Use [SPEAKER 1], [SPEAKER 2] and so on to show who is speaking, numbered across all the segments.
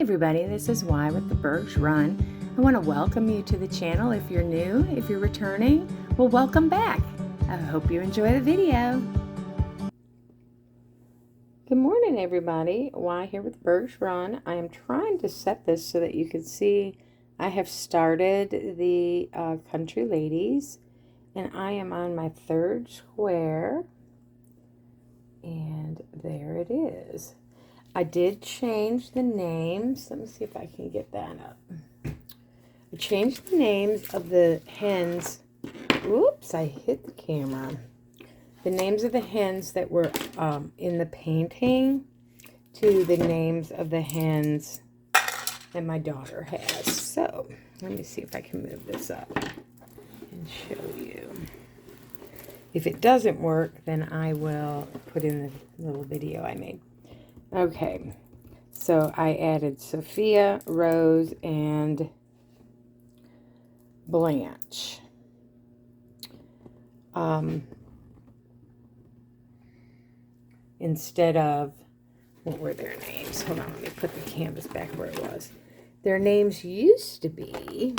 [SPEAKER 1] Everybody, this is Y with TheBurgsrun. I want to welcome you to the channel. If you're new, if you're returning, well, welcome back. I hope you enjoy the video. Good morning, everybody. Y here with TheBurgsrun. I am trying to set this so that you can see I have started the Country Ladies, and I am on my third square, and there it is. I did change the names. Let me see if I can get that up. I changed the names of the hens. Oops, I hit the camera. The names of the hens that were in the painting to the names of the hens that my daughter has. So, let me see if I can move this up and show you. If it doesn't work, then I will put in the little video I made. Okay, so I added Sophia, Rose, and Blanche. Instead of, what were their names? Hold on, let me put the canvas back where it was. Their names used to be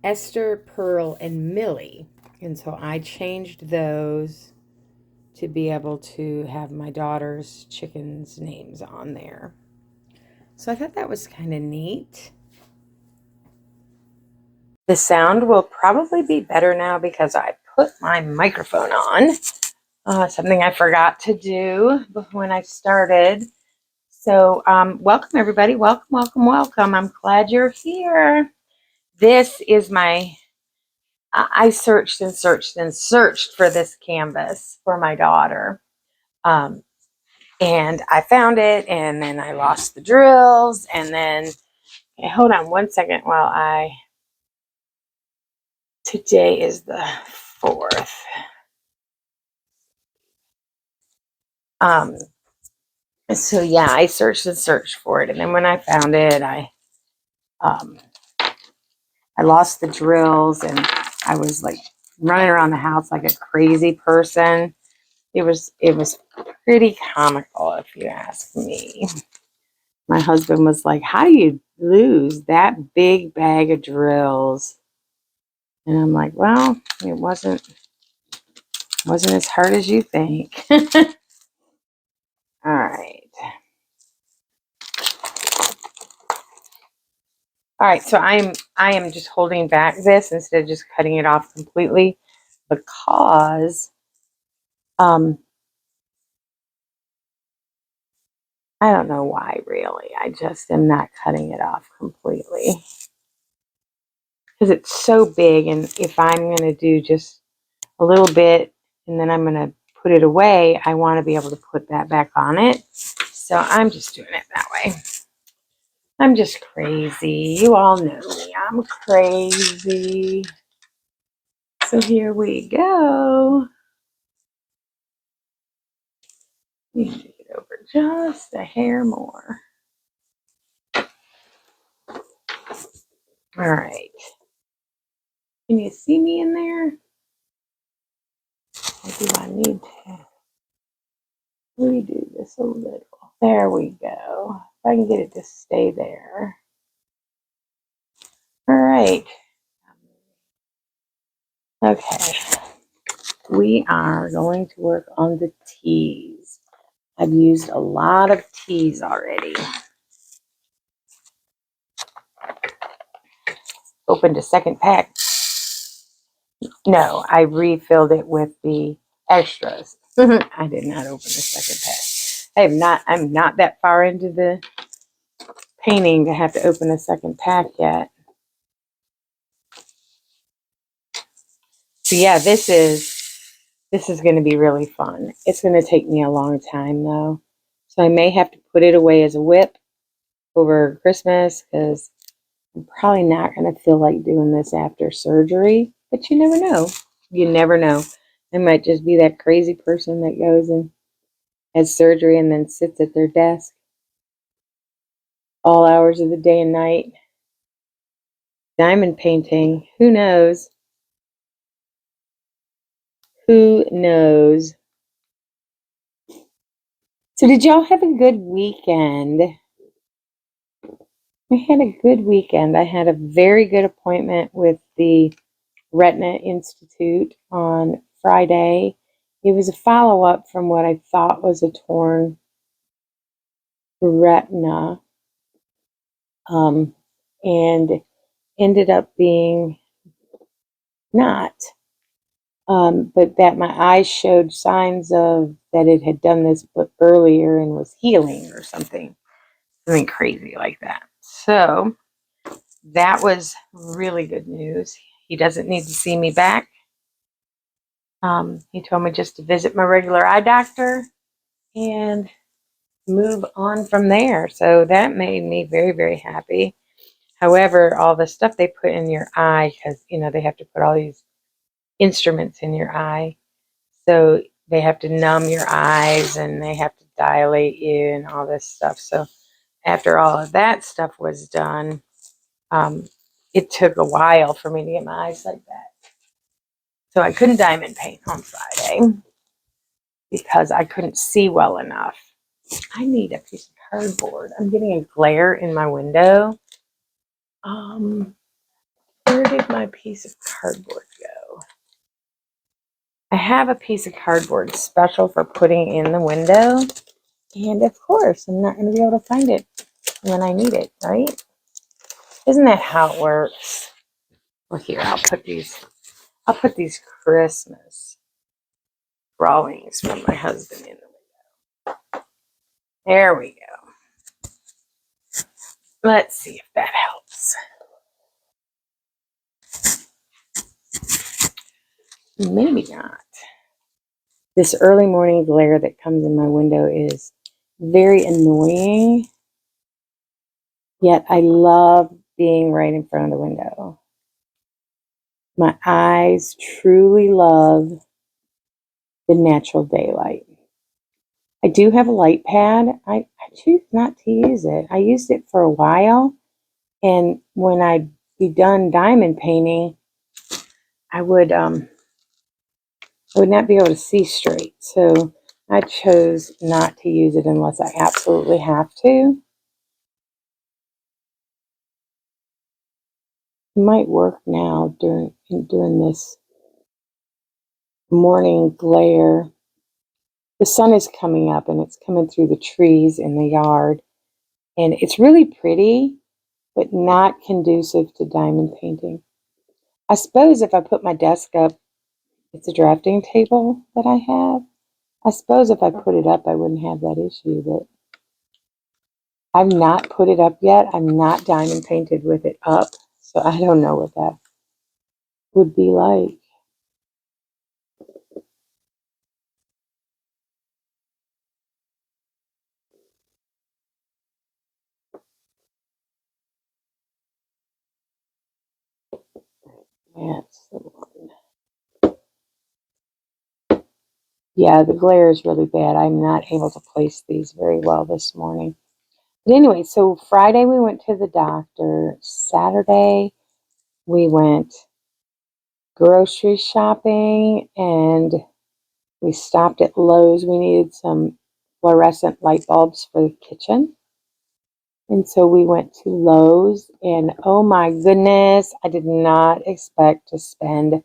[SPEAKER 1] Esther, Pearl, and Millie. And so I changed those to be able to have my daughter's chickens' names on there. So I thought that was kind of neat. The sound will probably be better now because I put my microphone on. Something I forgot to do when I started. So welcome, everybody. Welcome, welcome, welcome. I'm glad you're here. This is my... I searched and searched and searched for this canvas for my daughter. And I found it, and then I lost the drills, and then... Okay, hold on one second while I... Today is the 4th. So yeah, I searched and searched for it, and then when I found it, I lost the drills, and I was like running around the house like a crazy person. It was pretty comical, if you ask me. My husband was like, "How do you lose that big bag of drills?" And I'm like, "Well, it wasn't as hard as you think." All right. All right, so I am just holding back this instead of just cutting it off completely because I don't know why, really. I just am not cutting it off completely because it's so big, and if I'm going to do just a little bit and then I'm going to put it away, I want to be able to put that back on it. So I'm just doing it that way. I'm just crazy. You all know me. I'm crazy. So here we go. You need to get over just a hair more. All right. Can you see me in there? Or do I need to redo this a little? There we go. If I can get it to stay there. All right. Okay. We are going to work on the T's. I've used a lot of T's already. Opened a second pack. No, I refilled it with the extras. I did not open the second pack. I'm not that far into the painting to have to open a second pack yet. So yeah, this is going to be really fun. It's going to take me a long time though. So I may have to put it away as a WIP over Christmas because I'm probably not going to feel like doing this after surgery. But you never know. You never know. I might just be that crazy person that goes and has surgery and then sits at their desk all hours of the day and night. Diamond painting. Who knows? Who knows? So did y'all have a good weekend? I had a good weekend. I had a very good appointment with the Retina Institute on Friday. It was a follow-up from what I thought was a torn retina, and ended up being not. But that my eyes showed signs of that it had done this earlier and was healing or something crazy like that. So that was really good news. He doesn't need to see me back. He told me just to visit my regular eye doctor and move on from there. So that made me very, very happy. However, all the stuff they put in your eye, because, they have to put all these instruments in your eye. So they have to numb your eyes and they have to dilate you and all this stuff. So after all of that stuff was done, it took a while for me to get my eyes like that. So I couldn't diamond paint on Friday because I couldn't see well enough. I need a piece of cardboard. I'm getting a glare in my window. Where did my piece of cardboard go? I have a piece of cardboard special for putting in the window. And of course, I'm not going to be able to find it when I need it, right? Isn't that how it works? Well, here, I'll put these Christmas drawings from my husband in the window. There we go. Let's see if that helps. Maybe not. This early morning glare that comes in my window is very annoying, yet I love being right in front of the window. My eyes truly love the natural daylight. I do have a light pad. I choose not to use it. I used it for a while, and when I'd be done diamond painting, I would not be able to see straight. So I chose not to use it unless I absolutely have to. It might work now during this morning glare. The sun is coming up and it's coming through the trees in the yard, and it's really pretty, but not conducive to diamond painting. I suppose if I put my desk up, it's a drafting table that I have. I suppose if I put it up, I wouldn't have that issue, but I've not put it up yet. I'm not diamond painted with it up, so I don't know what that would be like. That's the one. Yeah, the glare is really bad. I'm not able to place these very well this morning. But anyway, so Friday we went to the doctor. Saturday we went grocery shopping and we stopped at Lowe's. We needed some fluorescent light bulbs for the kitchen. And so we went to Lowe's, and oh my goodness, I did not expect to spend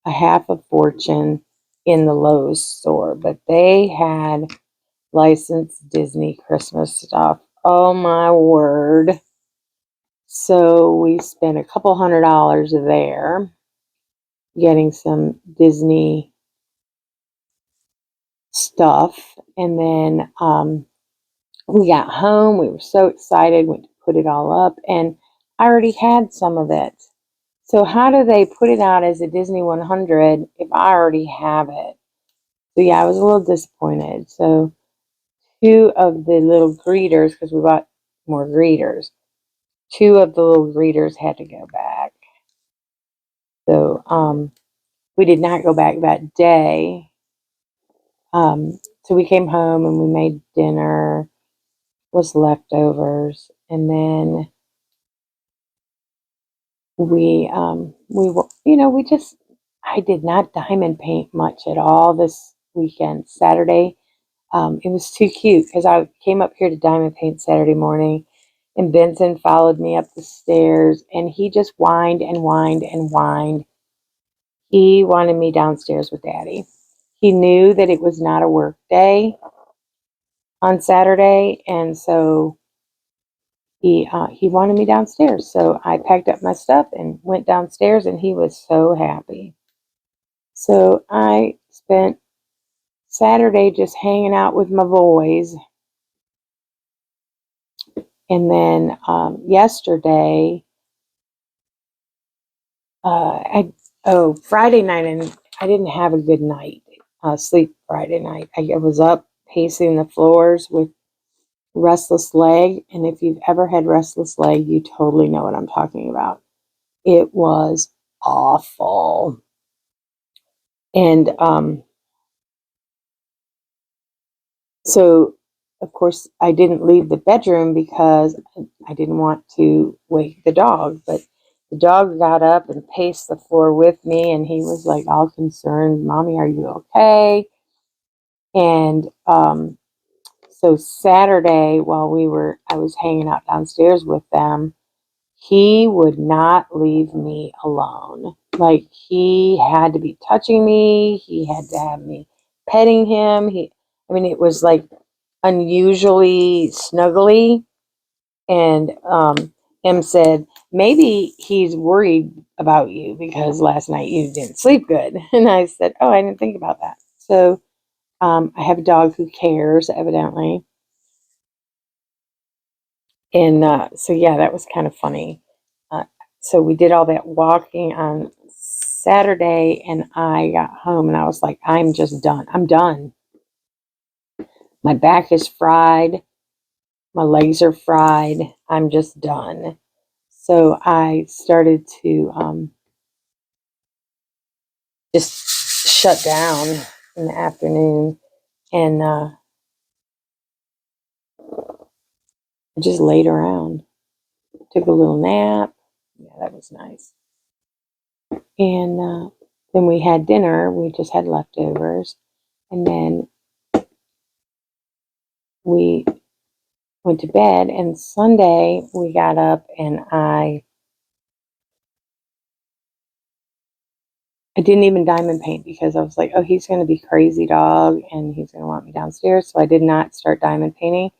[SPEAKER 1] a half a fortune in the Lowe's store, but they had licensed Disney Christmas stuff. Oh my word. So we spent a couple $100 there getting some Disney stuff. And then we got home. We were so excited, went to put it all up, and I already had some of it. So how do they put it out as a Disney 100 if I already have it? So yeah, I was a little disappointed. So two of the little greeters, because we bought more greeters, two of the little greeters had to go back. So we did not go back that day. So we came home and we made dinner, was leftovers, and then I did not diamond paint much at all this weekend. Saturday, it was too cute because I came up here to diamond paint Saturday morning, and Benson followed me up the stairs, and he just whined and whined and whined. He wanted me downstairs with Daddy. He knew that it was not a work day on Saturday, and so he wanted me downstairs. So I packed up my stuff and went downstairs, and he was so happy. So I spent Saturday just hanging out with my boys. And then yesterday, Friday night, and I didn't have a good night, sleep Friday night. I was up pacing the floors with restless leg. And if you've ever had restless leg, you totally know what I'm talking about. It was awful. And so, of course, I didn't leave the bedroom because I didn't want to wake the dog. But the dog got up and paced the floor with me, and he was like all concerned, "Mommy, are you okay?" And so Saturday, while I was hanging out downstairs with them, he would not leave me alone. Like, he had to be touching me. He had to have me petting him. It was like unusually snuggly. And Em said, maybe he's worried about you because last night you didn't sleep good. And I said, oh, I didn't think about that. So I have a dog who cares, evidently. And so, yeah, that was kind of funny. So we did all that walking on Saturday, and I got home and I was like, I'm just done. I'm done. My back is fried. My legs are fried. I'm just done. So I started to just shut down in the afternoon, and just laid around. Took a little nap. Yeah, that was nice. And then we had dinner. We just had leftovers. And then we went to bed. And Sunday we got up, and I didn't even diamond paint because I was like, oh, he's going to be crazy dog and he's going to want me downstairs. So I did not start diamond painting.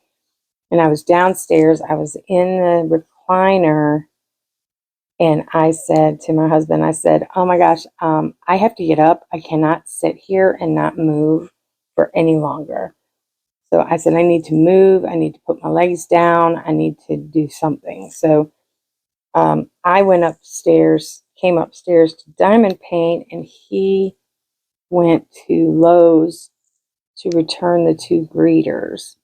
[SPEAKER 1] And I was downstairs. I was in the recliner, and I said to my husband, I said, oh my gosh, I have to get up. I cannot sit here and not move for any longer. So I said, I need to move. I need to put my legs down. I need to do something. So I went upstairs, came upstairs to diamond paint, and he went to Lowe's to return the 2 greeters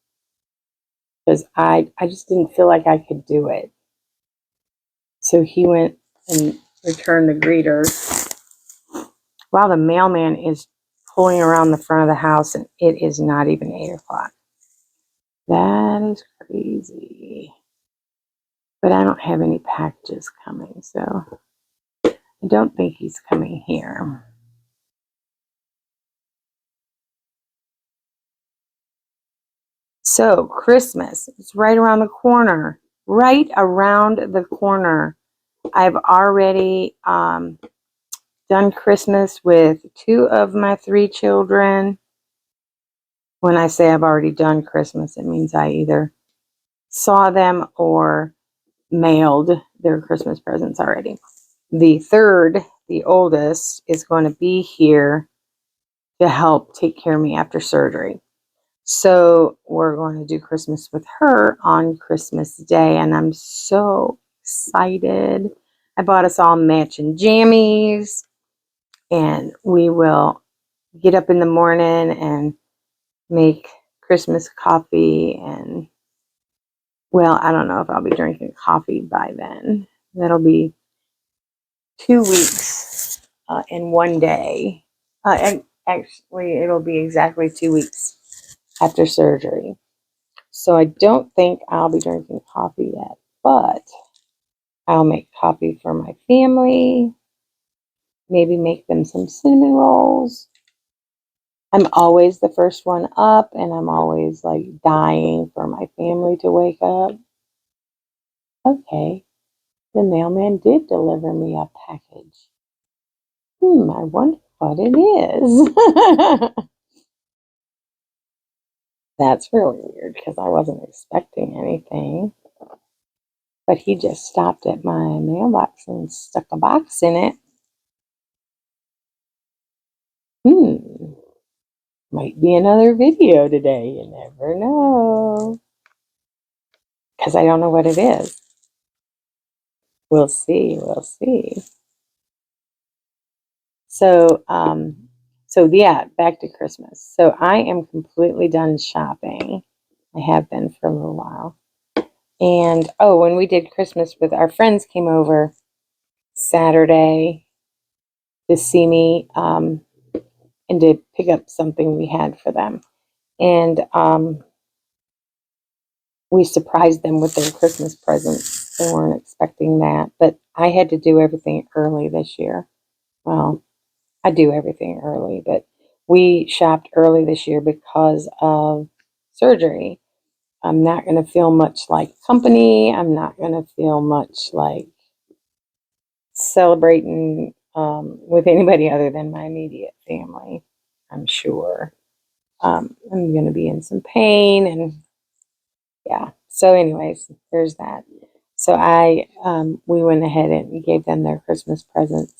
[SPEAKER 1] because I just didn't feel like I could do it. So he went and returned the greeters while the mailman is pulling around the front of the house, and it is not even 8 o'clock. That is crazy. But I don't have any packages coming, so I don't think he's coming here. So Christmas is right around the corner. Right around the corner. I've already done Christmas with 2 of my 3 children. When I say I've already done Christmas, it means I either saw them or mailed their Christmas presents already. The third, the oldest, is going to be here to help take care of me after surgery. So we're going to do Christmas with her on Christmas Day, and I'm so excited. I bought us all matching jammies, and we will get up in the morning and make Christmas coffee. And, well, I don't know if I'll be drinking coffee by then. That'll be 2 weeks in one day. And actually, it'll be exactly 2 weeks after surgery. So I don't think I'll be drinking coffee yet, but I'll make coffee for my family, maybe make them some cinnamon rolls. I'm always the first one up, and I'm always like dying for my family to wake up. Okay, the mailman did deliver me a package. I wonder what it is. That's really weird because I wasn't expecting anything. But he just stopped at my mailbox and stuck a box in it. Might be another video today. You never know. Because I don't know what it is. We'll see. We'll see. So, yeah, back to Christmas. So I am completely done shopping. I have been for a little while. And, when we did Christmas with our friends came over Saturday to see me and to pick up something we had for them. And we surprised them with their Christmas presents. They weren't expecting that. But I had to do everything early this year. Well, I do everything early, but we shopped early this year because of surgery. I'm not going to feel much like company. I'm not going to feel much like celebrating with anybody other than my immediate family, I'm sure. I'm going to be in some pain, and yeah. So anyways, there's that. So we went ahead and gave them their Christmas presents.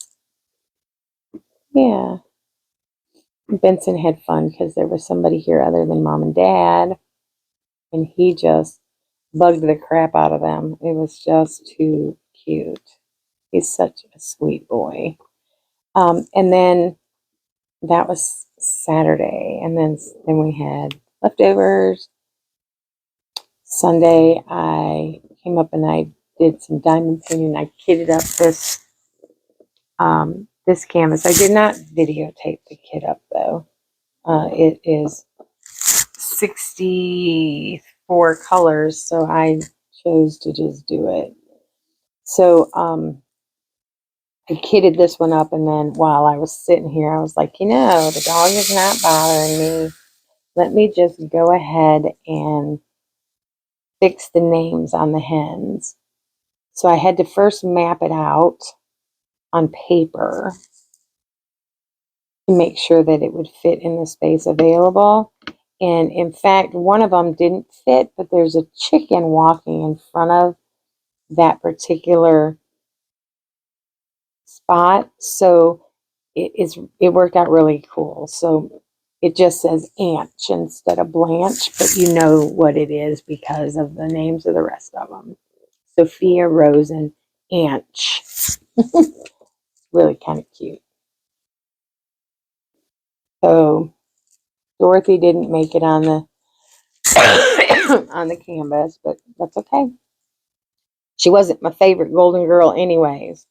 [SPEAKER 1] Yeah. Benson had fun because there was somebody here other than mom and dad, and he just bugged the crap out of them. It was just too cute. He's such a sweet boy. And then that was Saturday, and then we had leftovers. Sunday, I came up and I did some diamond painting. I kitted up this canvas. I did not videotape the kit up though. It is 64 colors, so I chose to just do it. So I kitted this one up, and then while I was sitting here, I was like, the dog is not bothering me. Let me just go ahead and fix the names on the hens. So I had to first map it out on paper to make sure that it would fit in the space available. And in fact, one of them didn't fit, but there's a chicken walking in front of that particular spot. So it worked out really cool. So it just says Anch instead of Blanche, but you know what it is because of the names of the rest of them. Sophia, Rose, and Anch. Really kind of cute. So Dorothy didn't make it on the on the canvas, but that's okay. She wasn't my favorite golden girl anyways.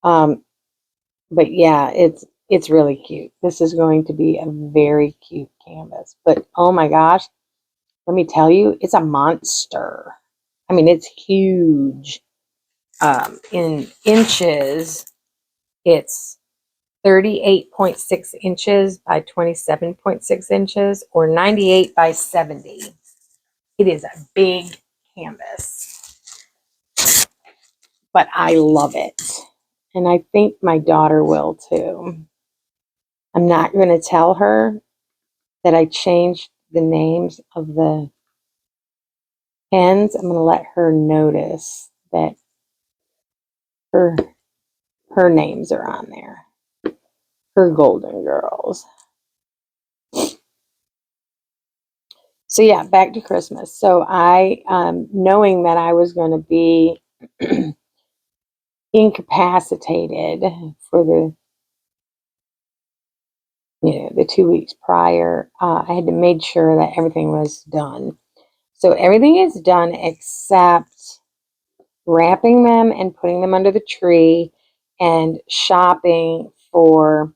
[SPEAKER 1] But yeah, it's really cute. This is going to be a very cute canvas. But oh my gosh, let me tell you, it's a monster. I mean, it's huge. In inches, it's 38.6 inches by 27.6 inches, or 98 by 70. It is a big canvas, but I love it. And I think my daughter will too. I'm not going to tell her that I changed the names of the hens. I'm going to let her notice that her names are on there. Her golden girls. So yeah, back to Christmas. So I, knowing that I was going to be incapacitated for the 2 weeks prior, I had to make sure that everything was done. So everything is done except wrapping them and putting them under the tree and shopping for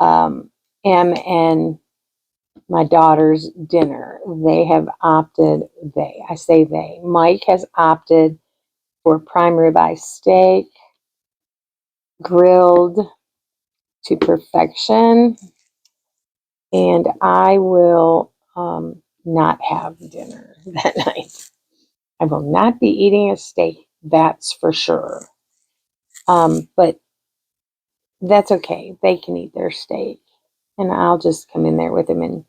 [SPEAKER 1] Em and my daughter's dinner. They have opted, I say they, Mike has opted for prime ribeye steak, grilled to perfection, And I will not have dinner that night. I will not be eating a steak, that's for sure. But that's okay. They can eat their steak. And I'll just come in there with them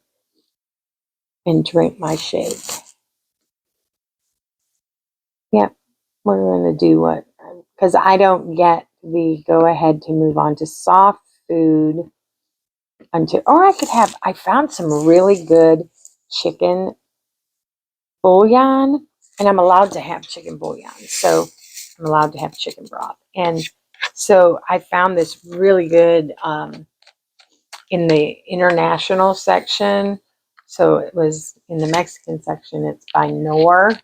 [SPEAKER 1] and drink my shake. Yeah, we're going to do what, because I don't get the go ahead to move on to soft food until, or I found some really good chicken bouillon, and I'm allowed to have chicken bouillon. So I'm allowed to have chicken broth. And so I found this really good in the international section. So it was in the Mexican section. It's by Knorr.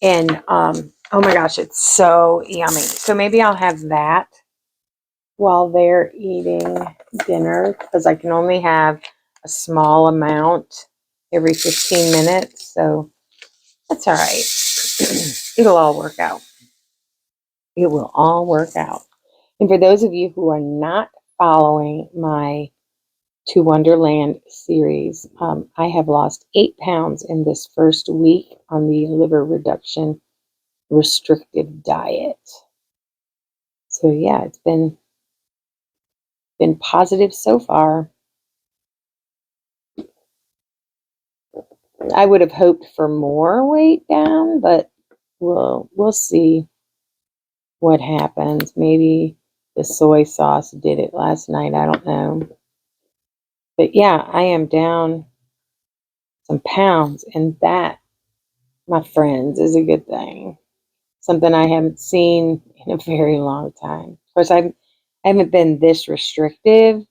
[SPEAKER 1] And oh my gosh, it's so yummy. So maybe I'll have that while they're eating dinner, because I can only have a small amount every 15 minutes. So that's all right. It'll all work out. It will all work out. And for those of you who are not following my To Wonderland series, I have lost 8 pounds in this first week on the liver reduction restrictive diet. So yeah, it's been positive so far. I would have hoped for more weight down, but we'll see what happens. Maybe the soy sauce did it last night. I don't know. But yeah, I am down some pounds, and that, my friends, is a good thing. Something I haven't seen in a very long time. Of course, I haven't been this restrictive.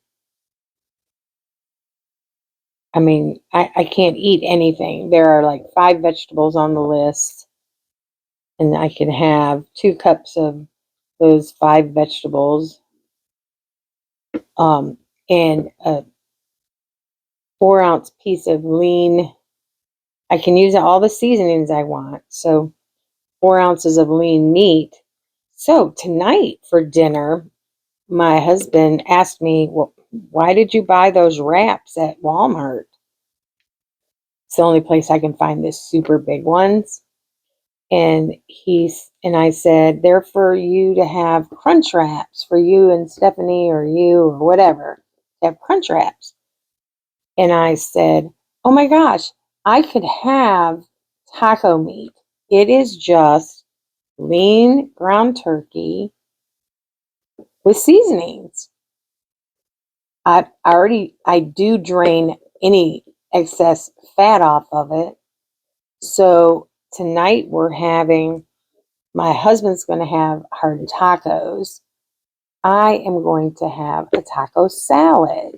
[SPEAKER 1] I mean, I can't eat anything. There are like 5 vegetables on the list, and I can have 2 cups of those 5 vegetables, and a 4-ounce piece of lean. I can use all the seasonings I want. So 4 ounces of lean meat. So tonight for dinner, my husband asked me, well, why did you buy those wraps at Walmart? It's the only place I can find this super big ones. And I said, they're for you to have crunch wraps, for you and Stephanie or you or whatever, to have crunch wraps. And I said, oh my gosh, I could have taco meat. It is just lean ground turkey with seasonings. I do drain any excess fat off of it. So tonight my husband's going to have hard tacos. I am going to have a taco salad,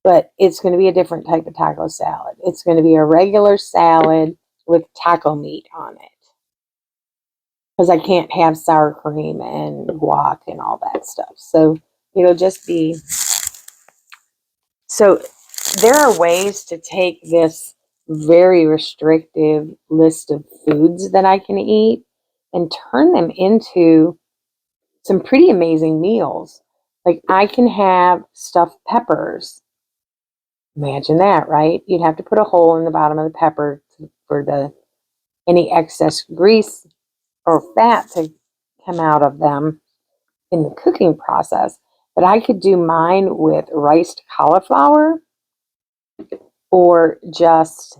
[SPEAKER 1] but it's going to be a different type of taco salad. It's going to be a regular salad with taco meat on it, because I can't have sour cream and guac and all that stuff. So it'll just be, so there are ways to take this very restrictive list of foods that I can eat and turn them into some pretty amazing meals. Like I can have stuffed peppers. Imagine that, right? You'd have to put a hole in the bottom of the pepper for any excess grease or fat to come out of them in the cooking process. But I could do mine with riced cauliflower, or just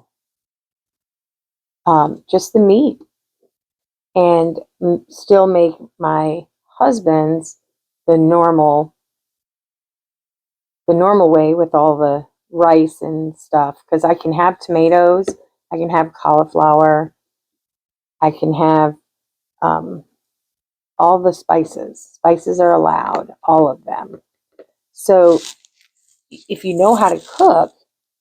[SPEAKER 1] the meat, and still make my husband's the normal way with all the rice and stuff, because I can have tomatoes, I can have cauliflower, I can have all the spices. Spices are allowed, all of them. So if you know how to cook,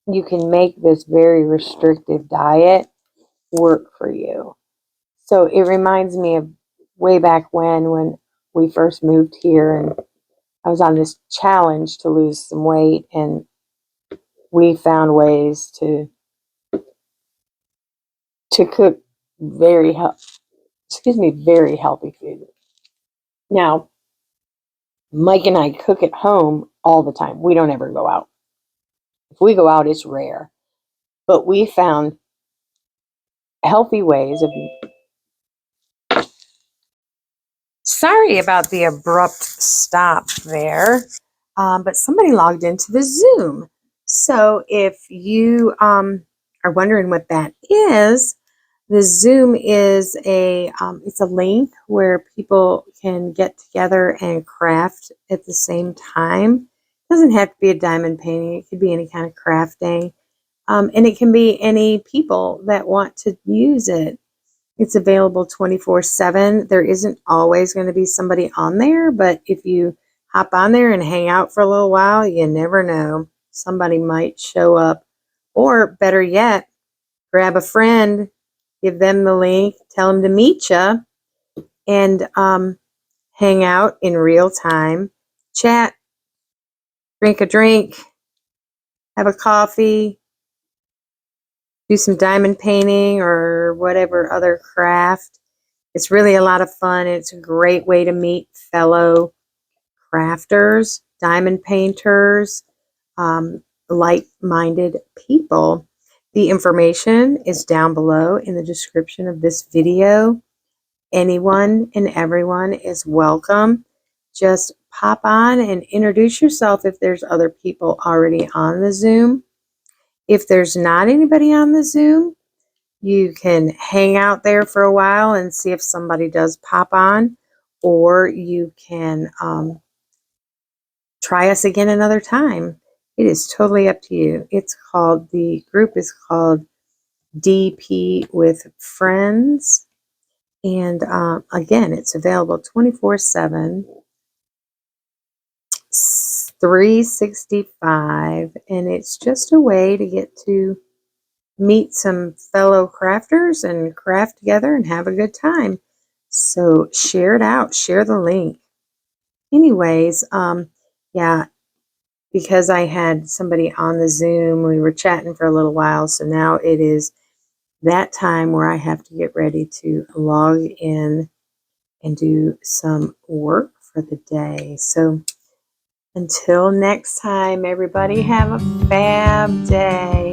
[SPEAKER 1] you can make this very restrictive diet work for you. So it reminds me of way back when we first moved here, and I was on this challenge to lose some weight, and we found ways to cook very very healthy food. Now, Mike and I cook at home all the time. We don't ever go out. If we go out, it's rare. But we found healthy ways of... Sorry about the abrupt stop there, but somebody logged into the Zoom. So if you are wondering what that is, the Zoom is it's a link where people can get together and craft at the same time. It doesn't have to be a diamond painting. It could be any kind of crafting. And it can be any people that want to use it. It's available 24/7. There isn't always going to be somebody on there, but if you hop on there and hang out for a little while, you never know. Somebody might show up. Or better yet, grab a friend, give them the link, tell them to meet you, and hang out in real time, chat, drink a drink, have a coffee, do some diamond painting or whatever other craft. It's really a lot of fun. It's a great way to meet fellow crafters, diamond painters, like-minded people. The information is down below in the description of this video. Anyone and everyone is welcome. Just pop on and introduce yourself if there's other people already on the Zoom. If there's not anybody on the Zoom, you can hang out there for a while and see if somebody does pop on, or you can try us again another time. It is totally up to you. The group is called DP with Friends. And again, it's available 24/7, 365. And it's just a way to get to meet some fellow crafters and craft together and have a good time. So share it out, share the link. Anyways, yeah, because I had somebody on the Zoom, we were chatting for a little while. So now it is that time where I have to get ready to log in and do some work for the day. So until next time, everybody have a fab day.